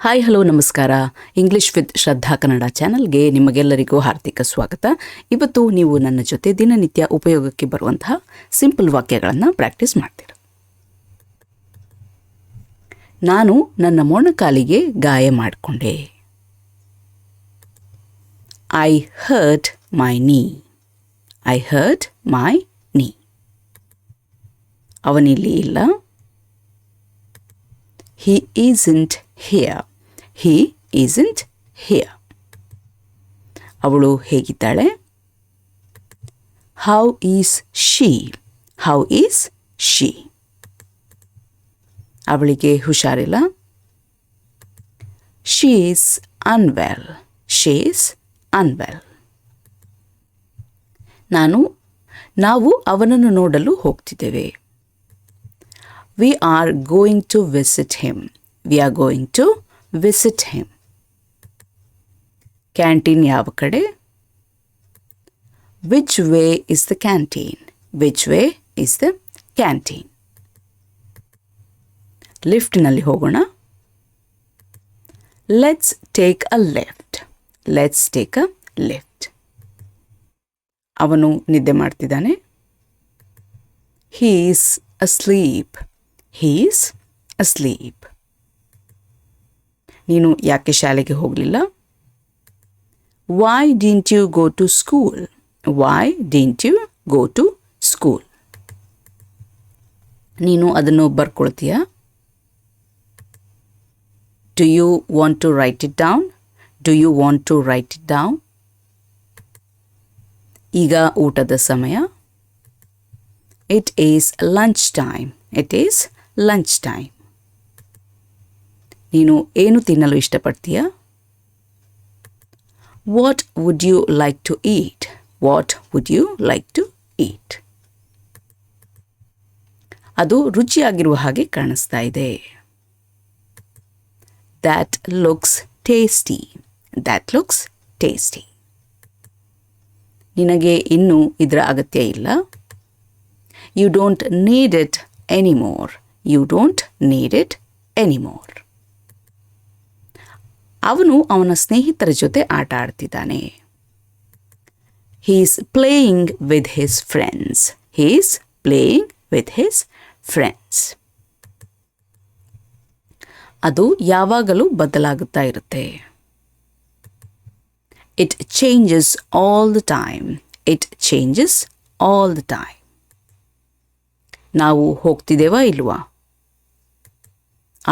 Hi hello ನಮಸ್ಕಾರ. English with ಶ್ರದ್ಧಾ ಕನ್ನಡ ಚಾನಲ್ಗೆ ನಿಮಗೆಲ್ಲರಿಗೂ ಹಾರ್ದಿಕ ಸ್ವಾಗತ. ಇವತ್ತು ನೀವು ನನ್ನ ಜೊತೆ ದಿನನಿತ್ಯ ಉಪಯೋಗಕ್ಕೆ ಬರುವಂತಹ ಸಿಂಪಲ್ ವಾಕ್ಯಗಳನ್ನು ಪ್ರಾಕ್ಟೀಸ್ ಮಾಡ್ತೀರ. ನಾನು ನನ್ನ ಮೊಣಕಾಲಿಗೆ ಗಾಯ ಮಾಡಿಕೊಂಡೆ. ಐ ಹರ್ಟ್ ಮೈ ನೀ. ಐ ಹರ್ಟ್ ಮೈ ನೀ. ಅವನಿಲ್ಲಿ ಇಲ್ಲ. He isn't here. He isn't here. ಅವಳು ಹೇಗಿದ್ದಾಳೆ? How is she? How is she? ಅವಳಿಗೆ ಹುಷಾರಿಲ್ಲ. She is unwell. She is unwell. ನಾವು ಅವನನ್ನು ನೋಡಲು ಹೋಗ್ತಿದ್ದೇವೆ. We are going to visit him. We are going to visit him. Canteen ಯಾವ ಕಡೆ? Which way is the canteen? Which way is the canteen? ಲಿಫ್ಟ್ನಲ್ಲಿ ಹೋಗೋಣ. Let's take a lift. Let's take a lift. ಅವನು ನಿದ್ದೆ ಮಾಡ್ತಿದ್ದಾನೆ. He is asleep. He is asleep. ನೀನು ಯಾಕೆ ಶಾಲೆಗೆ ಹೋಗಲಿಲ್ಲ? Why didn't you go to school? Why didn't you go to school? ನೀನು ಅದನ್ನು ಬರ್ಕೊಳ್ತೀಯಾ? Do you want to write it down? Do you want to write it down? ಈಗ ಊಟದ ಸಮಯ. It is lunch time. It is lunch time. ನೀನು ಏನು ತಿನ್ನಲು ಇಷ್ಟಪಡ್ತೀಯಾ? What would you like to eat? What would you like to eat? ಅದು ರುಚಿಯಾಗಿರುವ ಹಾಗೆ ಕಾಣಿಸ್ತಾ ಇದೆ. That looks tasty. That looks tasty. ನಿನಗೆ ಇನ್ನೂ ಇದರ ಅಗತ್ಯ ಇಲ್ಲ. You don't need it anymore. You don't need it anymore. ಅವನು ಅವನ ಸ್ನೇಹಿತರ ಜೊತೆ ಆಟ ಆಡ್ತಿದ್ದಾನೆ. He is playing with his friends. He is playing with his friends. ಅದು ಯಾವಾಗಲೂ ಬದಲಾಗುತ್ತಾ ಇರುತ್ತೆ. It changes all the time. It changes all the time. ನಾವು ಹೋಗ್ತಿದ್ದೇವಾ ಇಲ್ವಾ?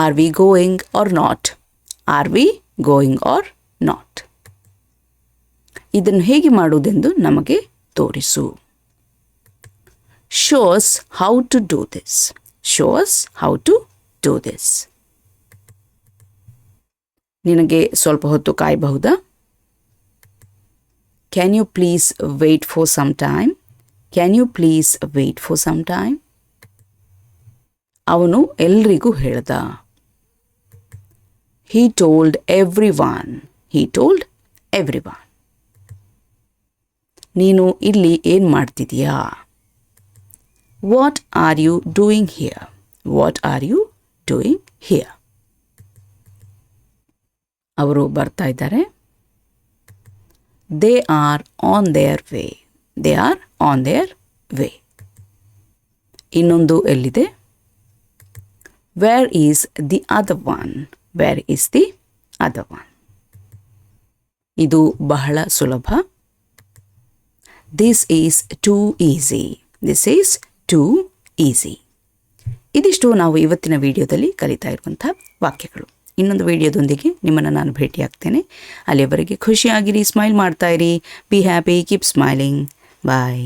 Are we going or not? Are we going or not? ಇದನ್ನು ಹೇಗೆ ಮಾಡುವುದೆಂದು ನಮಗೆ ತೋರಿಸು. Show us how to do this. Show us how to do this. ನಿನಗೆ ಸ್ವಲ್ಪ ಹೊತ್ತು ಕಾಯಬಹುದಾ? Can you please wait for some time? Can you please wait for some time? ಅವನು ಎಲ್ರಿಗೂ ಹೇಳ್ದ. He told everyone. He told everyone. ನೀನು ಇಲ್ಲಿ ಏನು ಮಾಡ್ತಿದೀಯಾ? What are you doing here? What are you doing here? ಅವರು ಬರ್ತಾ ಇದ್ದಾರೆ. They are on their way. They are on their way. ಇನ್ನೊಂದು ಎಲ್ಲಿದೆ? Where is the other one? Where is the other one? ಇದು ಬಹಳ ಸುಲಭ. This is too easy. This is too easy. ಇದಿಷ್ಟು ನಾವು ಇವತ್ತಿನ ವಿಡಿಯೋದಲ್ಲಿ ಕಲಿತಾ ಇರುವಂಥ ವಾಕ್ಯಗಳು. ಇನ್ನೊಂದು ವಿಡಿಯೋದೊಂದಿಗೆ ನಿಮ್ಮನ್ನು ನಾನು ಭೇಟಿಯಾಗ್ತೇನೆ. ಅಲ್ಲಿಯವರೆಗೆ ಖುಷಿಯಾಗಿರಿ, ಸ್ಮೈಲ್ ಮಾಡ್ತಾ ಇರಿ. Be happy, keep smiling. Bye.